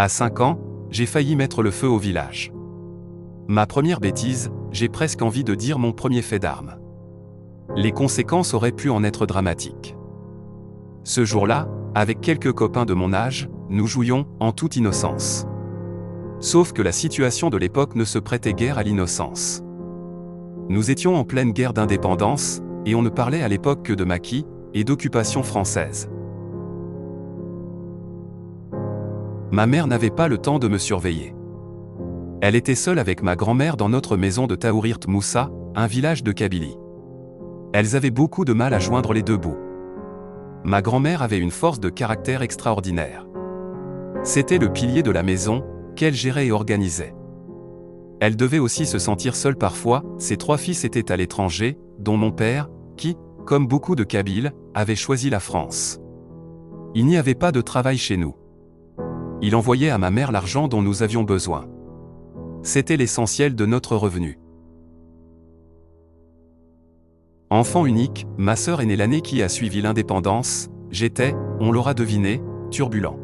À 5 ans, j'ai failli mettre le feu au village. Ma première bêtise, j'ai presque envie de dire mon premier fait d'armes. Les conséquences auraient pu en être dramatiques. Ce jour-là, avec quelques copains de mon âge, nous jouions en toute innocence. Sauf que la situation de l'époque ne se prêtait guère à l'innocence. Nous étions en pleine guerre d'indépendance, et on ne parlait à l'époque que de maquis et d'occupation française. Ma mère n'avait pas le temps de me surveiller. Elle était seule avec ma grand-mère dans notre maison de Taourirt Moussa, un village de Kabylie. Elles avaient beaucoup de mal à joindre les deux bouts. Ma grand-mère avait une force de caractère extraordinaire. C'était le pilier de la maison, qu'elle gérait et organisait. Elle devait aussi se sentir seule parfois, ses 3 fils étaient à l'étranger, dont mon père, qui, comme beaucoup de Kabyles, avait choisi la France. Il n'y avait pas de travail chez nous. Il envoyait à ma mère l'argent dont nous avions besoin. C'était l'essentiel de notre revenu. Enfant unique, ma sœur est née l'année qui a suivi l'indépendance, j'étais, on l'aura deviné, turbulent.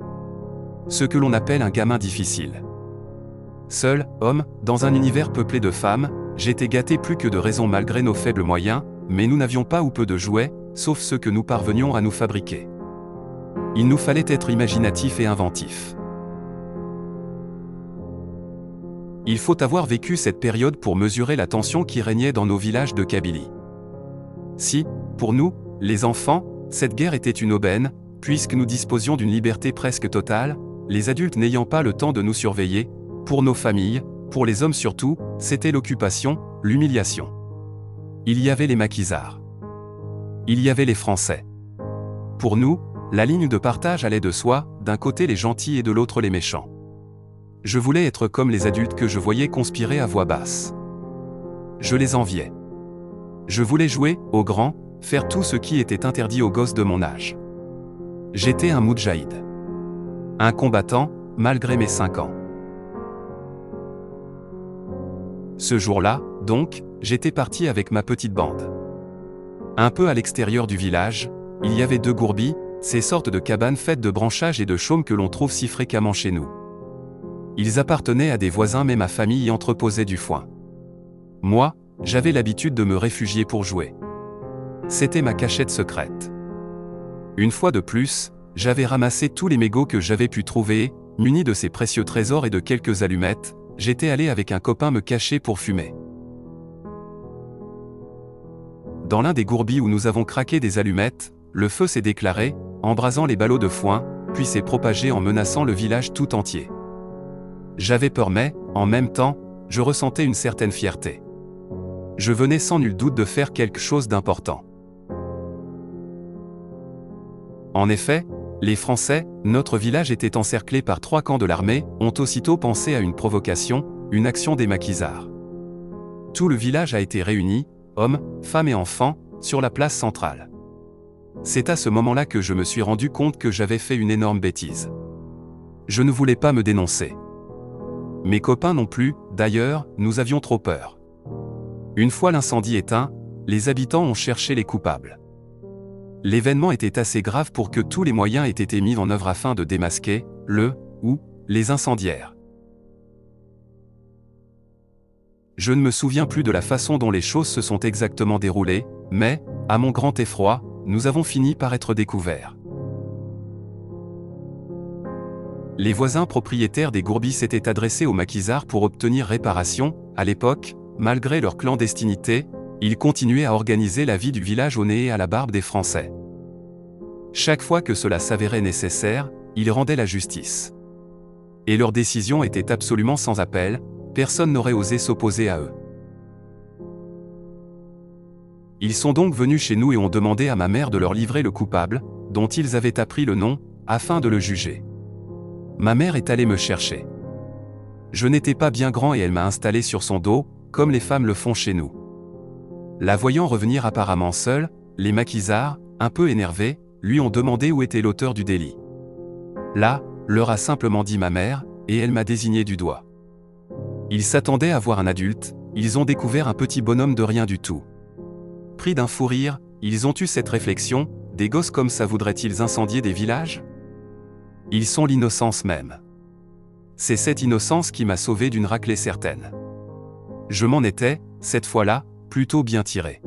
Ce que l'on appelle un gamin difficile. Seul, homme, dans un univers peuplé de femmes, j'étais gâté plus que de raison malgré nos faibles moyens, mais nous n'avions pas ou peu de jouets, sauf ceux que nous parvenions à nous fabriquer. Il nous fallait être imaginatifs et inventifs. Il faut avoir vécu cette période pour mesurer la tension qui régnait dans nos villages de Kabylie. Si, pour nous, les enfants, cette guerre était une aubaine, puisque nous disposions d'une liberté presque totale, les adultes n'ayant pas le temps de nous surveiller, pour nos familles, pour les hommes surtout, c'était l'occupation, l'humiliation. Il y avait les maquisards. Il y avait les Français. Pour nous, la ligne de partage allait de soi, d'un côté les gentils et de l'autre les méchants. Je voulais être comme les adultes que je voyais conspirer à voix basse. Je les enviais. Je voulais jouer, aux grands, faire tout ce qui était interdit aux gosses de mon âge. J'étais un moudjahid. Un combattant, malgré mes 5 ans. Ce jour-là, donc, j'étais parti avec ma petite bande. Un peu à l'extérieur du village, il y avait 2 gourbis, ces sortes de cabanes faites de branchages et de chaumes que l'on trouve si fréquemment chez nous. Ils appartenaient à des voisins mais ma famille y entreposait du foin. Moi, j'avais l'habitude de me réfugier pour jouer. C'était ma cachette secrète. Une fois de plus, j'avais ramassé tous les mégots que j'avais pu trouver et, muni de ces précieux trésors et de quelques allumettes, j'étais allé avec un copain me cacher pour fumer. Dans l'un des gourbis où nous avons craqué des allumettes, le feu s'est déclaré, embrasant les ballots de foin, puis s'est propagé en menaçant le village tout entier. J'avais peur mais, en même temps, je ressentais une certaine fierté. Je venais sans nul doute de faire quelque chose d'important. En effet, les Français, notre village était encerclé par 3 camps de l'armée, ont aussitôt pensé à une provocation, une action des maquisards. Tout le village a été réuni, hommes, femmes et enfants, sur la place centrale. C'est à ce moment-là que je me suis rendu compte que j'avais fait une énorme bêtise. Je ne voulais pas me dénoncer. Mes copains non plus, d'ailleurs, nous avions trop peur. Une fois l'incendie éteint, les habitants ont cherché les coupables. L'événement était assez grave pour que tous les moyens aient été mis en œuvre afin de démasquer, les incendiaires. Je ne me souviens plus de la façon dont les choses se sont exactement déroulées, mais, à mon grand effroi, nous avons fini par être découverts. Les voisins propriétaires des gourbis s'étaient adressés aux maquisards pour obtenir réparation. À l'époque, malgré leur clandestinité, ils continuaient à organiser la vie du village au nez et à la barbe des Français. Chaque fois que cela s'avérait nécessaire, ils rendaient la justice. Et leur décision était absolument sans appel, personne n'aurait osé s'opposer à eux. Ils sont donc venus chez nous et ont demandé à ma mère de leur livrer le coupable, dont ils avaient appris le nom, afin de le juger. Ma mère est allée me chercher. Je n'étais pas bien grand et elle m'a installé sur son dos, comme les femmes le font chez nous. La voyant revenir apparemment seule, les maquisards, un peu énervés, lui ont demandé où était l'auteur du délit. Là, leur a simplement dit ma mère, et elle m'a désigné du doigt. Ils s'attendaient à voir un adulte, ils ont découvert un petit bonhomme de rien du tout. Pris d'un fou rire, ils ont eu cette réflexion, des gosses comme ça voudraient-ils incendier des villages ? Ils sont l'innocence même. C'est cette innocence qui m'a sauvé d'une raclée certaine. Je m'en étais, cette fois-là, plutôt bien tiré.